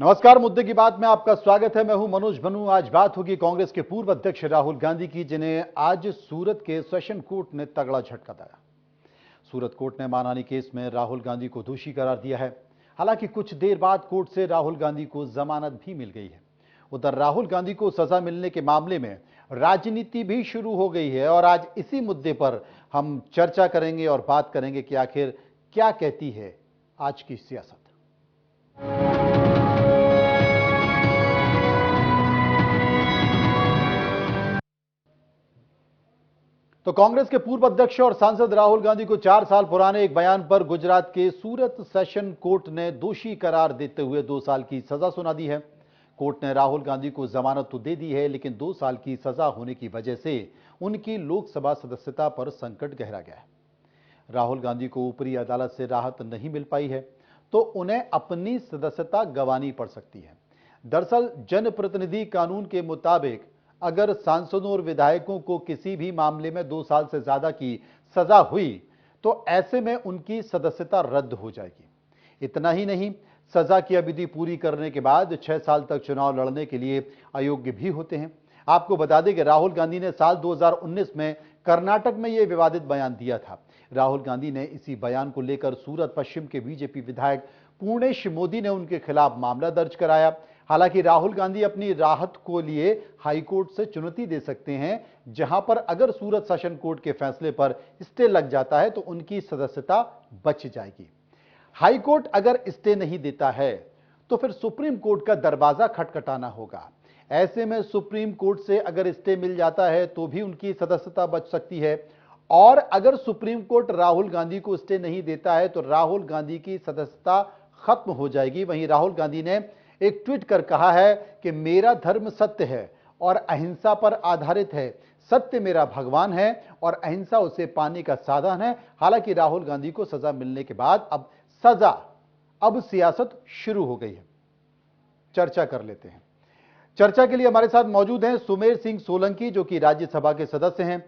नमस्कार, मुद्दे की बात में आपका स्वागत है। मैं हूं मनोज बनू। आज बात होगी कांग्रेस के पूर्व अध्यक्ष राहुल गांधी की, जिन्हें आज सूरत के सेशन कोर्ट ने तगड़ा झटका दिया। सूरत कोर्ट ने मानहानि केस में राहुल गांधी को दोषी करार दिया है। हालांकि कुछ देर बाद कोर्ट से राहुल गांधी को जमानत भी मिल गई है। उधर राहुल गांधी को सजा मिलने के मामले में राजनीति भी शुरू हो गई है और आज इसी मुद्दे पर हम चर्चा करेंगे और बात करेंगे कि आखिर क्या कहती है आज की सियासत। तो कांग्रेस के पूर्व अध्यक्ष और सांसद राहुल गांधी को 4 साल पुराने एक बयान पर गुजरात के सूरत सेशन कोर्ट ने दोषी करार देते हुए 2 साल की सजा सुना दी है। कोर्ट ने राहुल गांधी को जमानत तो दे दी है, लेकिन 2 साल की सजा होने की वजह से उनकी लोकसभा सदस्यता पर संकट गहरा गया है। राहुल गांधी को ऊपरी अदालत से राहत नहीं मिल पाई है तो उन्हें अपनी सदस्यता गंवानी पड़ सकती है। दरअसल जनप्रतिनिधि कानून के मुताबिक अगर सांसदों और विधायकों को किसी भी मामले में 2 साल से ज्यादा की सजा हुई तो ऐसे में उनकी सदस्यता रद्द हो जाएगी। इतना ही नहीं, सजा की अवधि पूरी करने के बाद 6 साल तक चुनाव लड़ने के लिए अयोग्य भी होते हैं। आपको बता दें कि राहुल गांधी ने साल 2019 में कर्नाटक में यह विवादित बयान दिया था। राहुल गांधी ने इसी बयान को लेकर सूरत पश्चिम के बीजेपी विधायक पूर्णेश मोदी ने उनके खिलाफ मामला दर्ज कराया। हालांकि राहुल गांधी अपनी राहत को लिए हाईकोर्ट से चुनौती दे सकते हैं, जहां पर अगर सूरत सेशन कोर्ट के फैसले पर स्टे लग जाता है तो उनकी सदस्यता बच जाएगी। हाईकोर्ट अगर स्टे नहीं देता है तो फिर सुप्रीम कोर्ट का दरवाजा खटखटाना होगा। ऐसे में सुप्रीम कोर्ट से अगर स्टे मिल जाता है तो भी उनकी सदस्यता बच सकती है, और अगर सुप्रीम कोर्ट राहुल गांधी को स्टे नहीं देता है तो राहुल गांधी की सदस्यता खत्म हो जाएगी। वहीं राहुल गांधी ने एक ट्वीट कर कहा है कि मेरा धर्म सत्य है और अहिंसा पर आधारित है। सत्य मेरा भगवान है और अहिंसा उसे पाने का साधन है। हालांकि राहुल गांधी को सजा मिलने के बाद अब सियासत शुरू हो गई है। चर्चा कर लेते हैं। चर्चा के लिए हमारे साथ मौजूद हैं सुमेर सिंह सोलंकी, जो कि राज्यसभा के सदस्य हैं,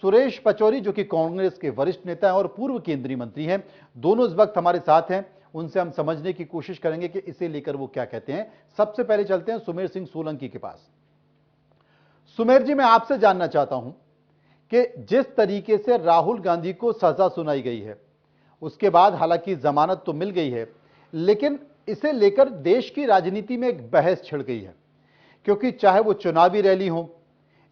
सुरेश पचौरी, जो कि कांग्रेस के वरिष्ठ नेता हैं और पूर्व केंद्रीय मंत्री हैं। दोनों इस वक्त हमारे साथ हैं। उनसे हम समझने की कोशिश करेंगे कि इसे लेकर वो क्या कहते हैं। सबसे पहले चलते हैं सुमेर सिंह सोलंकी के पास। सुमेर जी, मैं आपसे जानना चाहता हूं कि जिस तरीके से राहुल गांधी को सजा सुनाई गई है, उसके बाद हालांकि जमानत तो मिल गई है, लेकिन इसे लेकर देश की राजनीति में एक बहस छिड़ गई है। क्योंकि चाहे वो चुनावी रैली हो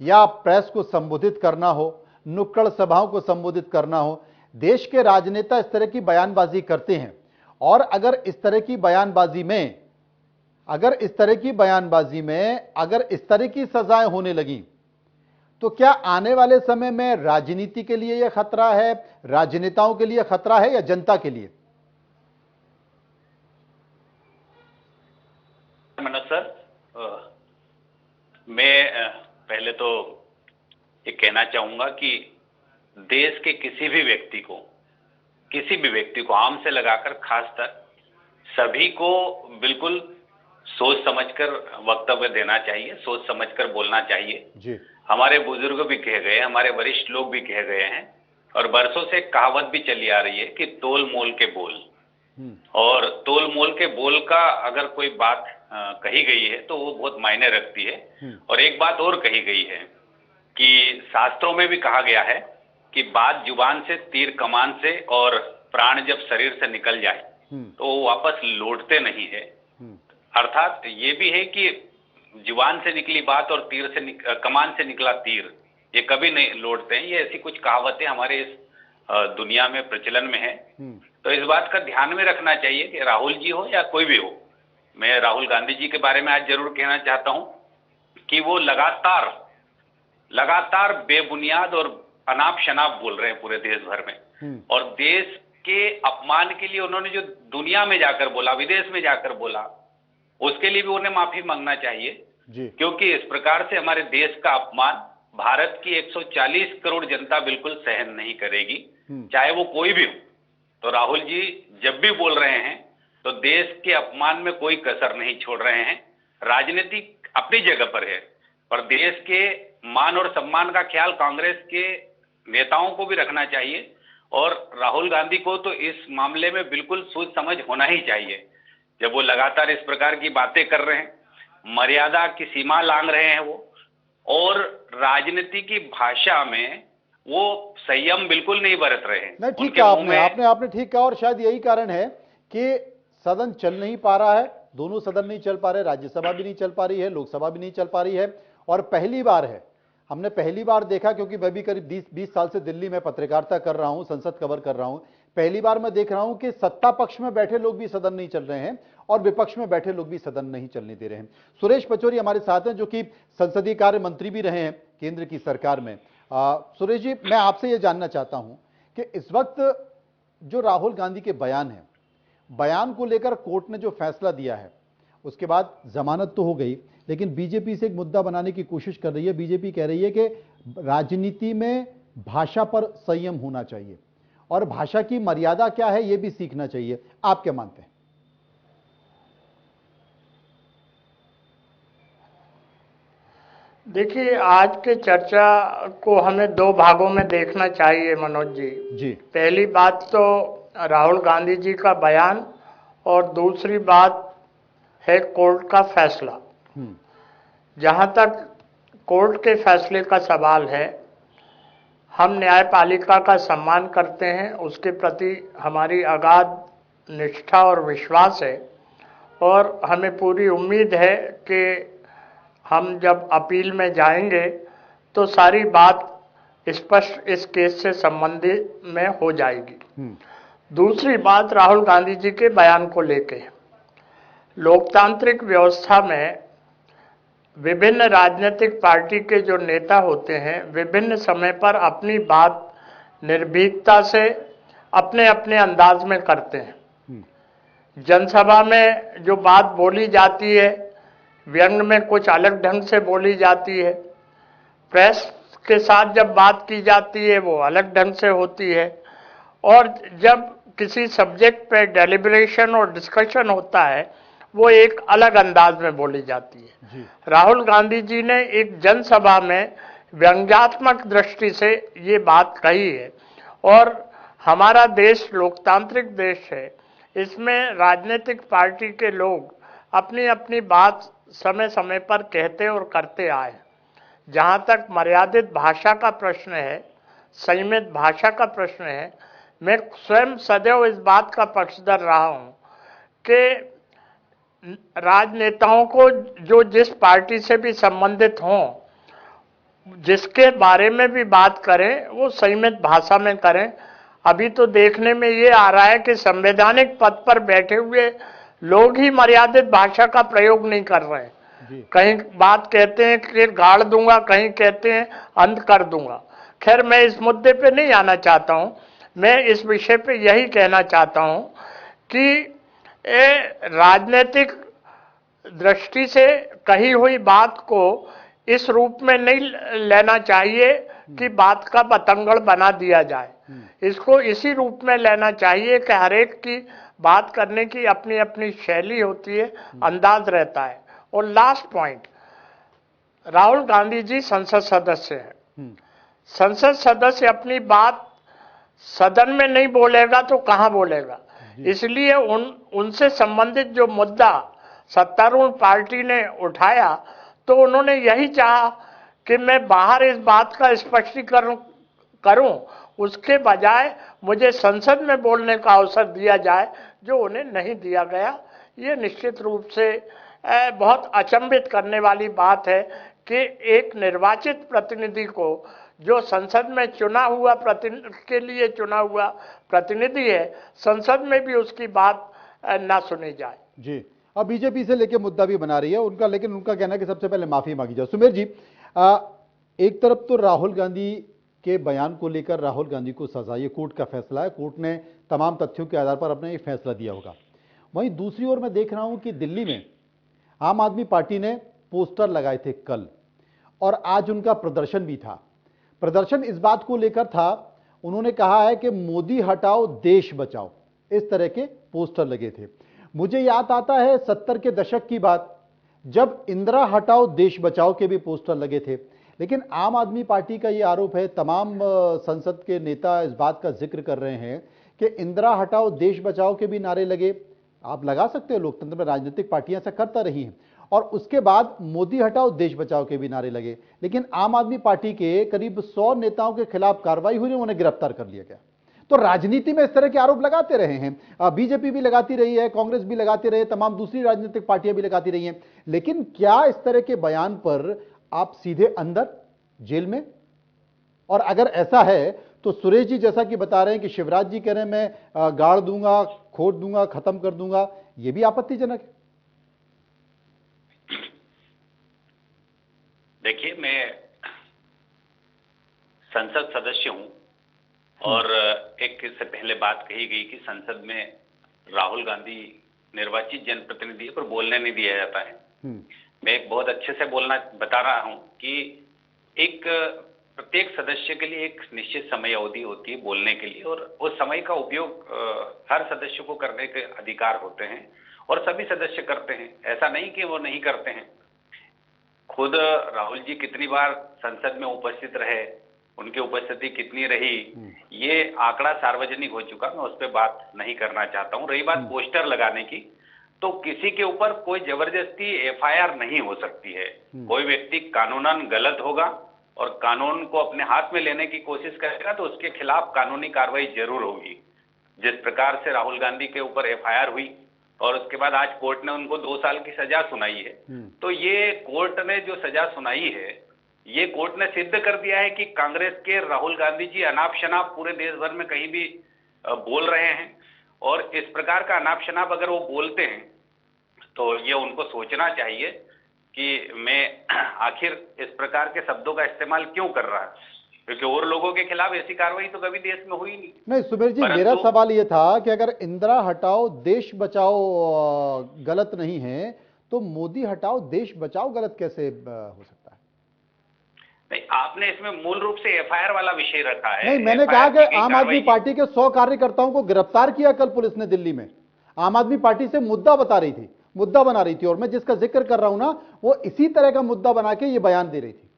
या प्रेस को संबोधित करना हो, नुक्कड़ सभाओं को संबोधित करना हो, देश के राजनेता इस तरह की बयानबाजी करते हैं। और अगर इस तरह की बयानबाजी में सजाएं होने लगी तो क्या आने वाले समय में राजनीति के लिए यह खतरा है, राजनेताओं के लिए खतरा है या जनता के लिए? मनोज सर, मैं पहले तो ये कहना चाहूंगा कि देश के किसी भी व्यक्ति को आम से लगाकर खास तक सभी को बिल्कुल सोच समझकर वक्तव्य देना चाहिए, सोच समझकर बोलना चाहिए जी। हमारे बुजुर्ग भी कह गए, हमारे वरिष्ठ लोग भी कह गए हैं और बरसों से कहावत भी चली आ रही है कि तोल मोल के बोल। और तोल मोल के बोल का अगर कोई बात कही गई है तो वो बहुत मायने रखती है। और एक बात और कही गई है कि शास्त्रों में भी कहा गया है कि बात जुबान से, तीर कमान से, और प्राण जब शरीर से निकल जाए तो वो वापस लौटते नहीं है। अर्थात ये भी है कि जुबान से निकली बात और कमान से निकला तीर ये कभी नहीं लौटते हैं। ये ऐसी कुछ कहावतें हमारे इस दुनिया में प्रचलन में है। तो इस बात का ध्यान में रखना चाहिए कि राहुल जी हो या कोई भी हो। मैं राहुल गांधी जी के बारे में आज जरूर कहना चाहता हूं कि वो लगातार बेबुनियाद और अनाप शनाप बोल रहे हैं पूरे देश भर में। और देश के अपमान के लिए उन्होंने जो दुनिया में जाकर बोला, विदेश में जाकर बोला, उसके लिए भी उन्हें माफी मांगना चाहिए जी। क्योंकि इस प्रकार से हमारे देश का अपमान भारत की 140 करोड़ जनता बिल्कुल सहन नहीं करेगी, चाहे वो कोई भी हो। तो राहुल जी जब भी बोल रहे हैं तो देश के अपमान में कोई कसर नहीं छोड़ रहे हैं। राजनीति अपनी जगह पर है, पर देश के मान और सम्मान का ख्याल कांग्रेस के नेताओं को भी रखना चाहिए। और राहुल गांधी को तो इस मामले में बिल्कुल सोच समझ होना ही चाहिए। जब वो लगातार इस प्रकार की बातें कर रहे हैं, मर्यादा की सीमा लांघ रहे हैं वो, और राजनीति की भाषा में वो संयम बिल्कुल नहीं बरत रहे हैं। नहीं, ठीक उनके कहा मुंह में आपने ठीक कहा, और शायद यही कारण है कि सदन चल नहीं पा रहा है, दोनों सदन नहीं चल पा रहे, राज्यसभा भी नहीं चल पा रही है, लोकसभा भी नहीं चल पा रही है। और पहली बार है, हमने पहली बार देखा, क्योंकि मैं भी करीब 20 साल से दिल्ली में पत्रकारिता कर रहा हूं, संसद कवर कर रहा हूं, पहली बार मैं देख रहा हूं कि सत्ता पक्ष में बैठे लोग भी सदन नहीं चल रहे हैं और विपक्ष में बैठे लोग भी सदन नहीं चलने दे रहे हैं। सुरेश पचौरी हमारे साथ हैं, जो कि संसदीय कार्य मंत्री भी रहे हैं केंद्र की सरकार में। सुरेश जी, मैं आपसे यह जानना चाहता हूं कि इस वक्त जो राहुल गांधी के बयान है, बयान को लेकर कोर्ट ने जो फैसला दिया है, उसके बाद जमानत तो हो गई, लेकिन बीजेपी से एक मुद्दा बनाने की कोशिश कर रही है। बीजेपी कह रही है कि राजनीति में भाषा पर संयम होना चाहिए और भाषा की मर्यादा क्या है यह भी सीखना चाहिए। आप क्या मानते हैं? देखिए, आज के चर्चा को हमें दो भागों में देखना चाहिए मनोज जी। जी, पहली बात तो राहुल गांधी जी का बयान, और दूसरी बात है कोर्ट का फैसला। जहां तक कोर्ट के फैसले का सवाल है, हम न्यायपालिका का सम्मान करते हैं, उसके प्रति हमारी अगाध निष्ठा और विश्वास है, और हमें पूरी उम्मीद है कि हम जब अपील में जाएंगे तो सारी बात स्पष्ट इस केस से संबंधित में हो जाएगी। दूसरी बात राहुल गांधी जी के बयान को लेके, लोकतांत्रिक व्यवस्था में विभिन्न राजनीतिक पार्टी के जो नेता होते हैं, विभिन्न समय पर अपनी बात निर्भीकता से अपने अपने अंदाज में करते हैं। जनसभा में जो बात बोली जाती है, व्यंग में कुछ अलग ढंग से बोली जाती है, प्रेस के साथ जब बात की जाती है वो अलग ढंग से होती है, और जब किसी सब्जेक्ट पे डेलिब्रेशन और डिस्कशन होता है वो एक अलग अंदाज में बोली जाती है। राहुल गांधी जी ने एक जनसभा में व्यंग्यात्मक दृष्टि से ये बात कही है, और हमारा देश लोकतांत्रिक देश है, इसमें राजनीतिक पार्टी के लोग अपनी अपनी बात समय समय पर कहते और करते आए। जहां तक मर्यादित भाषा का प्रश्न है, संयमित भाषा का प्रश्न है, मैं स्वयं सदैव इस बात का पक्षधर रहा हूं कि राजनेताओं को जो जिस पार्टी से भी संबंधित हों, जिसके बारे में भी बात करें वो संयमित भाषा में करें। अभी तो देखने में ये आ रहा है कि संवैधानिक पद पर बैठे हुए लोग ही मर्यादित भाषा का प्रयोग नहीं कर रहे हैं। कहीं बात कहते हैं कि गाड़ दूंगा, कहीं कहते हैं अंत कर दूंगा। खैर, मैं इस मुद्दे पे नहीं आना चाहता हूं। मैं इस विषय पे यही कहना चाहता हूं कि राजनीतिक दृष्टि से कही हुई बात को इस रूप में नहीं लेना चाहिए कि बात का बतंगड़ बना दिया जाए। इसको इसी रूप में लेना चाहिए कि हर एक की बात करने की अपनी अपनी शैली होती है, अंदाज रहता है। और लास्ट पॉइंट, राहुल गांधी जी संसद सदस्य हैं। संसद सदस्य अपनी बात सदन में नहीं बोलेगा तो कहां बोलेगा? इसलिए उनसे संबंधित जो मुद्दा सत्तारूढ़ पार्टी ने उठाया, तो उन्होंने यही चाहा कि मैं बाहर इस बात का स्पष्टीकरण करूं, उसके बजाय मुझे संसद में बोलने का अवसर दिया जाए, जो उन्हें नहीं दिया गया। ये निश्चित रूप से बहुत अचंभित करने वाली बात है कि एक निर्वाचित प्रतिनिधि को, जो संसद में चुना हुआ के लिए चुना हुआ प्रतिनिधि है, संसद में भी उसकी बात ना सुनी जाए। जी, अब बीजेपी से लेके मुद्दा भी बना रही है उनका, लेकिन उनका कहना है कि सबसे पहले माफी मांगी जाए। सुमेर जी, एक तरफ तो राहुल गांधी के बयान को लेकर राहुल गांधी को सजा, ये कोर्ट का फैसला है, कोर्ट ने तमाम तथ्यों के आधार पर अपना ये फैसला दिया होगा। वहीं दूसरी ओर मैं देख रहा हूं कि दिल्ली में आम आदमी पार्टी ने पोस्टर लगाए थे कल, और आज उनका प्रदर्शन भी था। प्रदर्शन इस बात को लेकर था, उन्होंने कहा है कि मोदी हटाओ देश बचाओ, इस तरह के पोस्टर लगे थे। मुझे याद आता है 70 के दशक की बात, जब इंदिरा हटाओ देश बचाओ के भी पोस्टर लगे थे। लेकिन आम आदमी पार्टी का यह आरोप है, तमाम संसद के नेता इस बात का जिक्र कर रहे हैं कि इंदिरा हटाओ देश बचाओ के भी नारे लगे, आप लगा सकते हो, लोकतंत्र में राजनीतिक पार्टियां ऐसा करता रही हैं। और उसके बाद मोदी हटाओ देश बचाओ के भी नारे लगे, लेकिन आम आदमी पार्टी के करीब 100 नेताओं के खिलाफ कार्रवाई हुई, उन्हें गिरफ्तार कर लिया गया। तो राजनीति में इस तरह के आरोप लगाते रहे हैं, बीजेपी भी लगाती रही है, कांग्रेस भी लगाती रही है, तमाम दूसरी राजनीतिक पार्टियां भी लगाती रही हैं। लेकिन क्या इस तरह के बयान पर आप सीधे अंदर जेल में? और अगर ऐसा है तो सुरेश जी जैसा कि बता रहे हैं कि शिवराज जी कह रहे हैं मैं गाड़ दूंगा, खोद दूंगा, खत्म कर दूंगा, यह भी आपत्तिजनक है। देखिए, मैं संसद सदस्य हूं और एक इससे पहले बात कही गई कि संसद में राहुल गांधी निर्वाचित जनप्रतिनिधि पर बोलने नहीं दिया जाता है। मैं एक बहुत अच्छे से बता रहा हूं कि एक प्रत्येक सदस्य के लिए एक निश्चित समय अवधि होती है बोलने के लिए, और उस समय का उपयोग हर सदस्य को करने के अधिकार होते हैं और सभी सदस्य करते हैं। ऐसा नहीं कि वो नहीं करते हैं। खुद राहुल जी कितनी बार संसद में उपस्थित रहे, उनकी उपस्थिति कितनी रही, ये आंकड़ा सार्वजनिक हो चुका, मैं उस पर बात नहीं करना चाहता हूं। रही बात पोस्टर लगाने की, तो किसी के ऊपर कोई जबरदस्ती एफआईआर नहीं हो सकती है। कोई व्यक्ति कानूनन गलत होगा और कानून को अपने हाथ में लेने की कोशिश करेगा तो उसके खिलाफ कानूनी कार्रवाई जरूर होगी। जिस प्रकार से राहुल गांधी के ऊपर एफआईआर हुई और उसके बाद आज कोर्ट ने उनको 2 साल की सजा सुनाई है, तो ये कोर्ट ने जो सजा सुनाई है, ये कोर्ट ने सिद्ध कर दिया है कि कांग्रेस के राहुल गांधी जी अनाप शनाप पूरे देश भर में कहीं भी बोल रहे हैं। और इस प्रकार का अनाप शनाप अगर वो बोलते हैं तो ये उनको सोचना चाहिए कि मैं आखिर इस प्रकार के शब्दों का इस्तेमाल क्यों कर रहा है, क्योंकि और लोगों के खिलाफ ऐसी कार्रवाई तो कभी देश में हुई नहीं। नहीं सुमेर जी, मेरा सवाल ये था कि अगर इंदिरा हटाओ देश बचाओ गलत नहीं है, तो मोदी हटाओ देश बचाओ गलत कैसे हो सकता है? नहीं, आपने इसमें मूल रूप से एफआईआर वाला विषय रखा है। नहीं, मैंने कहा कि आम आदमी पार्टी के 100 कार्यकर्ताओं को गिरफ्तार किया कल पुलिस ने दिल्ली में। आम आदमी पार्टी से मुद्दा बना रही थी, और मैं जिसका जिक्र कर रहा हूं ना, वो इसी तरह का मुद्दा बना के ये बयान दे रही थी।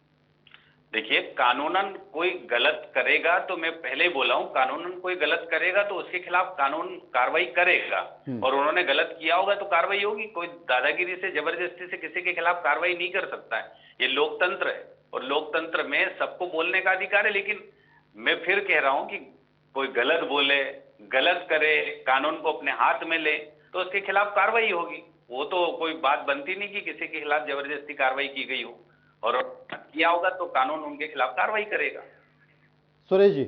देखिए, कानूनन कोई गलत करेगा, तो मैं पहले ही बोला हूं, कानूनन कोई गलत करेगा तो उसके खिलाफ कानून कार्रवाई करेगा, और उन्होंने गलत किया होगा तो कार्रवाई होगी। कोई दादागिरी से जबरदस्ती से किसी के खिलाफ कार्रवाई नहीं कर सकता है। ये लोकतंत्र है और लोकतंत्र में सबको बोलने का अधिकार है। लेकिन मैं फिर कह रहा हूं कि कोई गलत बोले, गलत करे, कानून को अपने हाथ में ले तो उसके खिलाफ कार्रवाई होगी। वो तो कोई बात बनती नहीं कि किसी के खिलाफ जबरदस्ती कार्रवाई की गई हो, और किया होगा तो कानून उनके खिलाफ कार्रवाई करेगा। सुरेश जी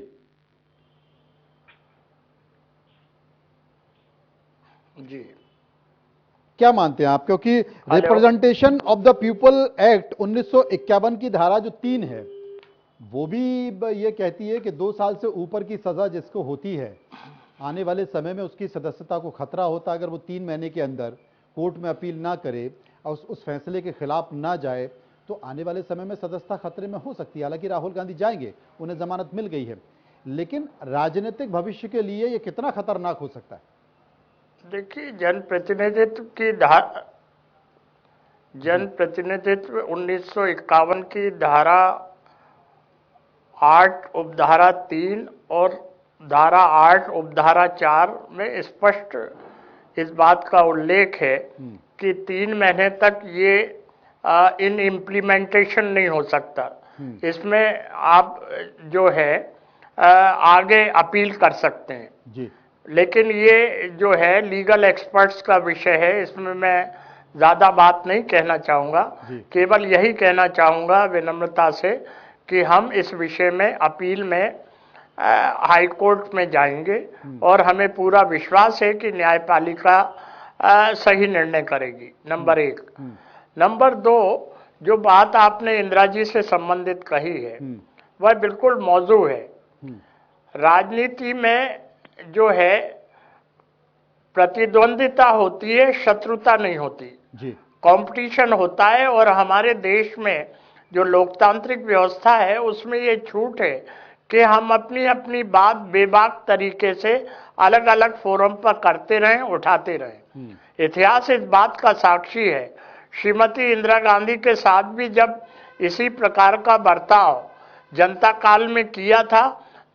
जी क्या मानते हैं आप? क्योंकि representation of the people act 1951 की धारा जो 3 है, वो भी ये कहती है कि 2 साल से ऊपर की सजा जिसको होती है, आने वाले समय में उसकी सदस्यता को खतरा होता है अगर वो 3 महीने के अंदर कोर्ट में अपील ना करे और उस फैसले के खिलाफ ना जाए, तो आने वाले समय में सदस्यता खतरे में हो सकती है। हालांकि राहुल गांधी जाएंगे, उन्हें जमानत मिल गई है, लेकिन राजनीतिक भविष्य के लिए ये कितना खतरनाक हो सकता है? देखिए, जनप्रतिनिधित्व 1951 की धारा 8 उपधारा 3 और धारा 8 उपधारा 4 में स्पष्ट इस बात का उल्लेख है कि 3 महीने तक ये इन इम्प्लीमेंटेशन नहीं हो सकता। इसमें आप जो है आगे अपील कर सकते हैं जी। लेकिन ये जो है लीगल एक्सपर्ट्स का विषय है, इसमें मैं ज़्यादा बात नहीं कहना चाहूँगा। केवल यही कहना चाहूँगा विनम्रता से कि हम इस विषय में अपील में हाई कोर्ट में जाएंगे और हमें पूरा विश्वास है कि न्यायपालिका सही निर्णय करेगी। नंबर 1। नंबर 2, जो बात आपने इंदिरा जी से संबंधित कही है वह बिल्कुल मौजू है। राजनीति में जो है प्रतिद्वंदिता होती है, शत्रुता नहीं होती, कंपटीशन होता है। और हमारे देश में जो लोकतांत्रिक व्यवस्था है उसमें ये छूट है कि हम अपनी अपनी बात बेबाक तरीके से अलग अलग फोरम पर करते रहें, उठाते रहें। इतिहास इस बात का साक्षी है। श्रीमती इंदिरा गांधी के साथ भी जब इसी प्रकार का बर्ताव जनता काल में किया था,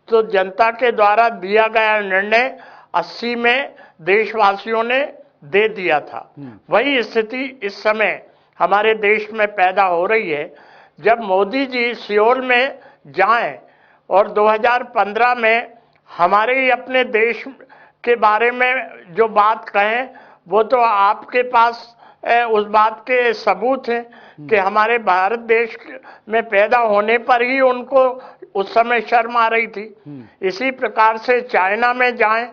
तो जनता के द्वारा दिया गया निर्णय 80 में देशवासियों ने दे दिया था। वही स्थिति इस समय हमारे देश में पैदा हो रही है। जब मोदी जी सियोल में जाएं और 2015 में हमारे ही अपने देश के बारे में जो बात कहें, वो तो आपके पास उस बात के सबूत हैं कि हमारे भारत देश में पैदा होने पर ही उनको उस समय शर्म आ रही थी। इसी प्रकार से चाइना में जाएं,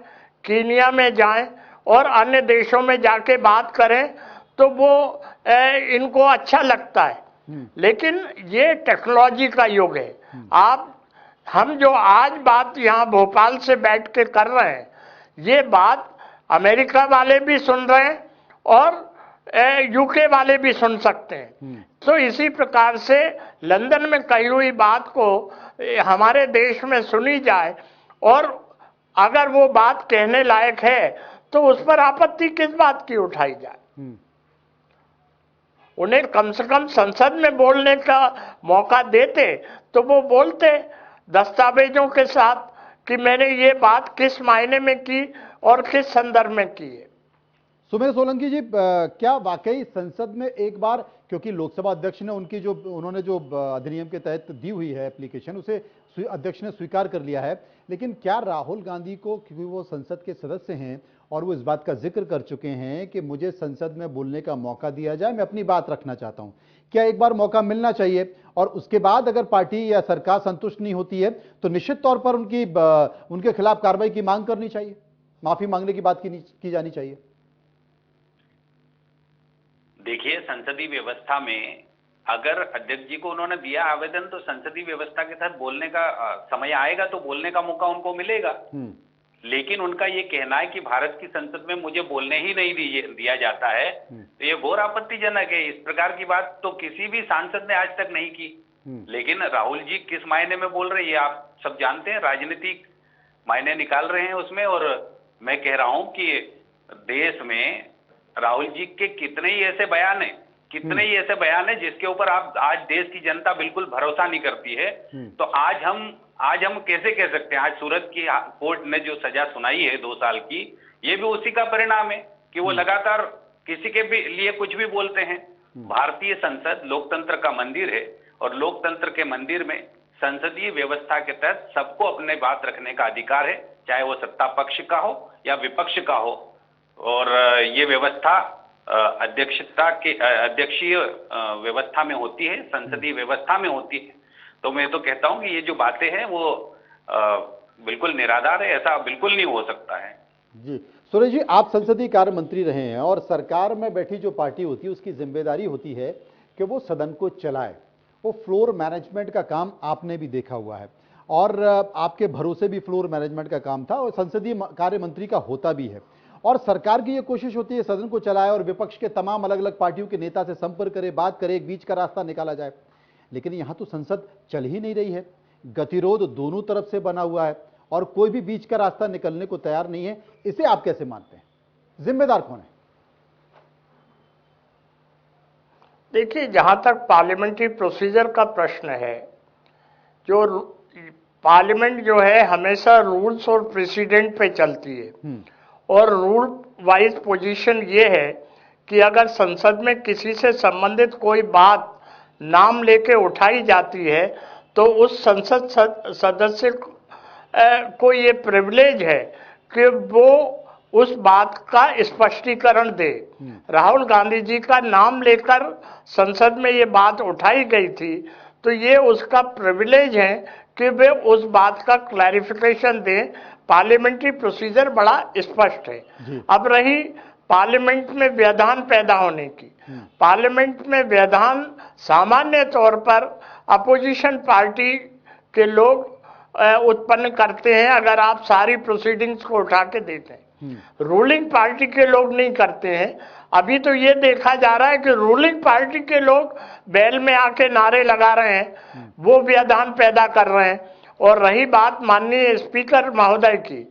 कीनिया में जाएं और अन्य देशों में जाके बात करें तो वो इनको अच्छा लगता है। लेकिन ये टेक्नोलॉजी का युग है। हम जो आज बात यहाँ भोपाल से बैठ के कर रहे हैं, ये बात अमेरिका वाले भी सुन रहे हैं और यूके वाले भी सुन सकते हैं। तो इसी प्रकार से लंदन में कही हुई बात को हमारे देश में सुनी जाए और अगर वो बात कहने लायक है तो उस पर आपत्ति किस बात की उठाई जाए। उन्हें कम से कम संसद में बोलने का मौका देते तो वो बोलते दस्तावेजों के साथ कि मैंने ये बात किस मायने में की और किस संदर्भ में की है। सुमेर सोलंकी जी, क्या वाकई संसद में एक बार, क्योंकि लोकसभा अध्यक्ष ने उन्होंने जो अधिनियम के तहत दी हुई है एप्लीकेशन, उसे अध्यक्ष ने स्वीकार कर लिया है, लेकिन क्या राहुल गांधी को, क्योंकि वो संसद के सदस्य हैं और वो इस बात का जिक्र कर चुके हैं कि मुझे संसद में बोलने का मौका दिया जाए, मैं अपनी बात रखना चाहता हूं, क्या एक बार मौका मिलना चाहिए? और उसके बाद अगर पार्टी या सरकार संतुष्ट नहीं होती है तो निश्चित तौर पर उनके खिलाफ कार्रवाई की मांग करनी चाहिए, माफी मांगने की बात की जानी चाहिए। देखिए, संसदीय व्यवस्था में अगर अध्यक्ष जी को उन्होंने दिया आवेदन तो संसदीय व्यवस्था के तहत बोलने का समय आएगा तो बोलने का मौका उनको मिलेगा। लेकिन उनका ये कहना है कि भारत की संसद में मुझे बोलने ही नहीं दिया जाता है, तो ये घोर आपत्तिजनक है। इस प्रकार की बात तो किसी भी सांसद ने आज तक नहीं की। लेकिन राहुल जी किस मायने में बोल रहे हैं आप सब जानते हैं, राजनीतिक मायने निकाल रहे हैं उसमें। और मैं कह रहा हूं कि देश में राहुल जी के कितने ही ऐसे बयान है जिसके ऊपर आप आज देश की जनता बिल्कुल भरोसा नहीं करती है। तो आज हम कैसे कह सकते हैं? आज सूरत की कोर्ट ने जो सजा सुनाई है 2 साल की, ये भी उसी का परिणाम है कि वो लगातार किसी के भी लिए कुछ भी बोलते हैं। भारतीय संसद लोकतंत्र का मंदिर है और लोकतंत्र के मंदिर में संसदीय व्यवस्था के तहत सबको अपने बात रखने का अधिकार है, चाहे वो सत्ता पक्ष का हो या विपक्ष का हो। और ये व्यवस्था अध्यक्षीय व्यवस्था में होती है, संसदीय व्यवस्था में होती है। तो मैं तो कहता हूं कि ये जो बातें हैं वो बिल्कुल निराधार है, ऐसा बिल्कुल नहीं हो सकता है। जी सुरेश जी, आप संसदीय कार्य मंत्री रहे हैं और सरकार में बैठी जो पार्टी होती है उसकी जिम्मेदारी होती है कि वो सदन को चलाए। वो फ्लोर मैनेजमेंट का काम आपने भी देखा हुआ है और आपके भरोसे भी फ्लोर मैनेजमेंट का काम था और संसदीय कार्य मंत्री का होता भी है। और सरकार की ये कोशिश होती है सदन को चलाए और विपक्ष के तमाम अलग अलग पार्टियों के नेता से संपर्क करे, बात करे, एक बीच का रास्ता निकाला जाए। लेकिन यहां तो संसद चल ही नहीं रही है, गतिरोध दोनों तरफ से बना हुआ है और कोई भी बीच का रास्ता निकलने को तैयार नहीं है। इसे आप कैसे मानते हैं? जिम्मेदार कौन है? देखिए, जहां तक पार्लियामेंट्री प्रोसीजर का प्रश्न है, जो पार्लियामेंट जो है हमेशा रूल्स और प्रेसिडेंट पे चलती है और रूल वाइज पोजीशन ये है कि अगर संसद में किसी से संबंधित कोई बात नाम लेके उठाई जाती है तो उस संसद सदस्य को ये प्रिविलेज है कि वो उस बात का स्पष्टीकरण दे। राहुल गांधी जी का नाम लेकर संसद में ये बात उठाई गई थी तो ये उसका प्रिविलेज है कि वे उस बात का क्लैरिफिकेशन दें। पार्लियामेंट्री प्रोसीजर बड़ा स्पष्ट है। अब रही पार्लियामेंट में व्यवधान पैदा होने की, पार्लियामेंट में व्यवधान सामान्य तौर पर अपोजिशन पार्टी के लोग उत्पन्न करते हैं। अगर आप सारी प्रोसीडिंग्स को उठा के देखें, रूलिंग पार्टी के लोग नहीं करते हैं। अभी तो ये देखा जा रहा है कि रूलिंग पार्टी के लोग बैल में आके नारे लगा रहे हैं, वो व्यवधान पैदा कर रहे हैं। और रही बात माननीय स्पीकर महोदय की,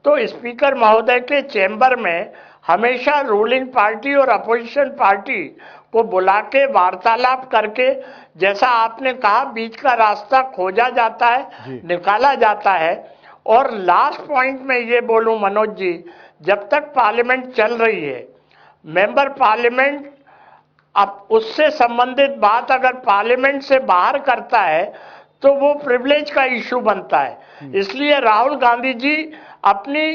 तो स्पीकर महोदय के चैम्बर में हमेशा रूलिंग पार्टी और अपोजिशन पार्टी को बुला के वार्तालाप करके, जैसा आपने कहा, बीच का रास्ता खोजा जाता है, निकाला जाता है। और लास्ट पॉइंट में ये बोलूं मनोज जी, जब तक पार्लियामेंट चल रही है मेंबर पार्लियामेंट अब उससे संबंधित बात अगर पार्लियामेंट से बाहर करता है तो वो प्रिविलेज का इश्यू बनता है। इसलिए राहुल गांधी जी अपनी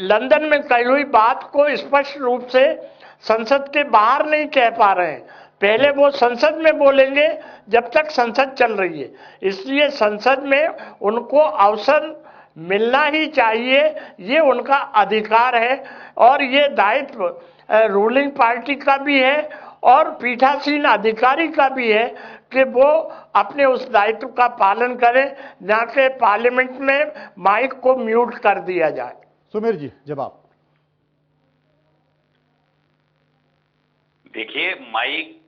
लंदन में कही हुई बात को स्पष्ट रूप से संसद के बाहर नहीं कह पा रहे हैं। पहले वो संसद में बोलेंगे जब तक संसद चल रही है, इसलिए संसद में उनको अवसर मिलना ही चाहिए, ये उनका अधिकार है और ये दायित्व रूलिंग पार्टी का भी है और पीठासीन अधिकारी का भी है कि वो अपने उस दायित्व का पालन करें, ना कि पार्लियामेंट में माइक को म्यूट कर दिया जाए। सुमेर जी जवाब। देखिए, माइक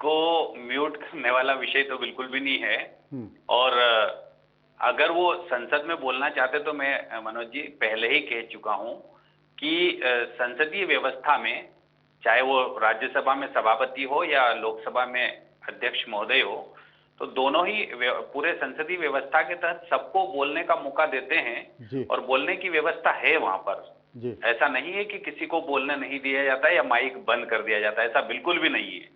को म्यूट करने वाला विषय तो बिल्कुल भी नहीं है। और अगर वो संसद में बोलना चाहते तो मैं मनोज जी पहले ही कह चुका हूं कि संसदीय व्यवस्था में, चाहे वो राज्यसभा में सभापति हो या लोकसभा में अध्यक्ष महोदय हो, तो दोनों ही पूरे संसदीय व्यवस्था के तहत सबको बोलने का मौका देते हैं और बोलने की व्यवस्था है वहां पर। ऐसा नहीं है कि किसी को बोलने नहीं दिया जाता है या माइक बंद कर दिया जाता है, ऐसा बिल्कुल भी नहीं है।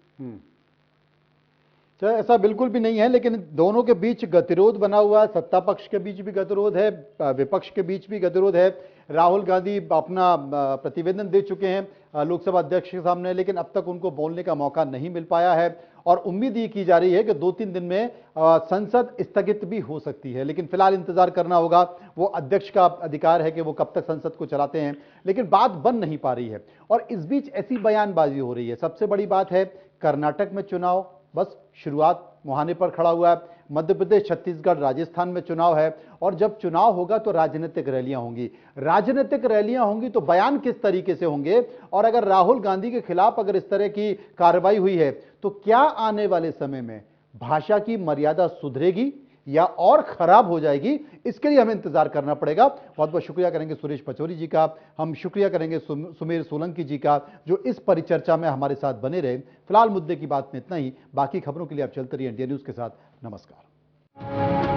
ऐसा बिल्कुल भी नहीं है, लेकिन दोनों के बीच गतिरोध बना हुआ है। सत्ता पक्ष के बीच भी गतिरोध है, विपक्ष के बीच भी गतिरोध है। राहुल गांधी अपना प्रतिवेदन दे चुके हैं लोकसभा अध्यक्ष के सामने, लेकिन अब तक उनको बोलने का मौका नहीं मिल पाया है और उम्मीद ये की जा रही है कि 2-3 दिन में संसद स्थगित भी हो सकती है। लेकिन फिलहाल इंतजार करना होगा, वो अध्यक्ष का अधिकार है कि वो कब तक संसद को चलाते हैं, लेकिन बात बन नहीं पा रही है। और इस बीच ऐसी बयानबाजी हो रही है। सबसे बड़ी बात है कर्नाटक में चुनाव बस शुरुआत मुहाने पर खड़ा हुआ है। मध्य प्रदेश, छत्तीसगढ़, राजस्थान में चुनाव है और जब चुनाव होगा तो राजनीतिक रैलियां होंगी। राजनीतिक रैलियां होंगी तो बयान किस तरीके से होंगे, और अगर राहुल गांधी के खिलाफ अगर इस तरह की कार्रवाई हुई है तो क्या आने वाले समय में भाषा की मर्यादा सुधरेगी या और खराब हो जाएगी, इसके लिए हमें इंतजार करना पड़ेगा। बहुत बहुत शुक्रिया करेंगे सुरेश पचौरी जी का, हम शुक्रिया करेंगे सुमेर सोलंकी जी का जो इस परिचर्चा में हमारे साथ बने रहे। फिलहाल मुद्दे की बात में इतना ही, बाकी खबरों के लिए आप चलते रहिए इंडिया न्यूज के साथ। नमस्कार।